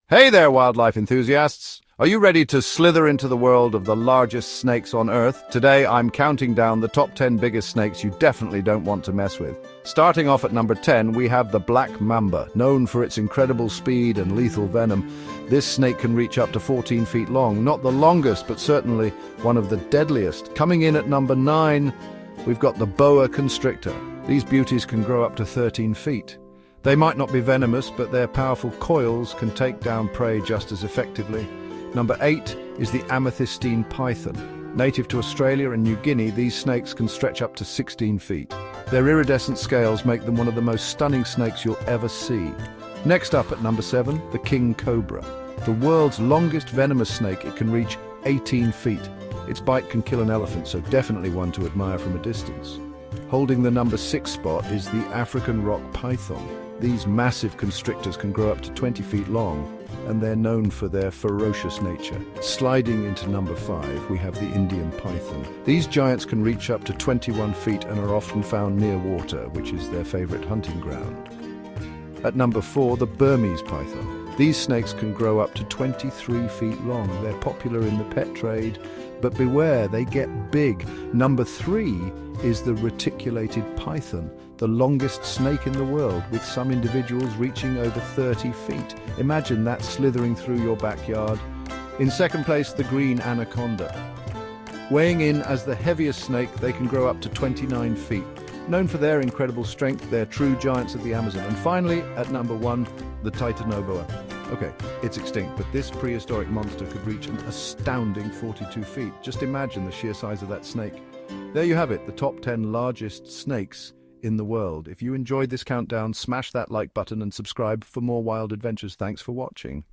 Hey there, wildlife enthusiasts! Are you ready to slither into the world of the largest snakes on Earth? Today, I'm counting down the top 10 biggest snakes you definitely don't want to mess with. Starting off at number 10, we have the black mamba. Known for its incredible speed and lethal venom, this snake can reach up to 14 feet long. Not the longest, but certainly one of the deadliest. Coming in at number 9, we've got the boa constrictor. These beauties can grow up to 13 feet. They might not be venomous, but their powerful coils can take down prey just as effectively. Number 8 is the amethystine python. Native to Australia and New Guinea, these snakes can stretch up to 16 feet. Their iridescent scales make them one of the most stunning snakes you'll ever see. Next up at number 7, the king cobra. The world's longest venomous snake, it can reach 18 feet. Its bite can kill an elephant, so definitely one to admire from a distance. Holding the number 6 spot is the African rock python. These massive constrictors can grow up to 20 feet long, and they're known for their ferocious nature. Sliding into number 5, we have the Indian python. These giants can reach up to 21 feet and are often found near water, which is their favorite hunting ground. At number 4, the Burmese python. These snakes can grow up to 23 feet long. They're popular in the pet trade, but beware, they get big. Number 3 is the reticulated python, the longest snake in the world, with some individuals reaching over 30 feet. Imagine that slithering through your backyard. In second place, the green anaconda. Weighing in as the heaviest snake, they can grow up to 29 feet. Known for their incredible strength, they're true giants of the Amazon. And finally, at number 1, the titanoboa. Okay, it's extinct, but this prehistoric monster could reach an astounding 42 feet. Just imagine the sheer size of that snake. There you have it, the top 10 largest snakes in the world. If you enjoyed this countdown, smash that like button and subscribe for more wild adventures. Thanks for watching.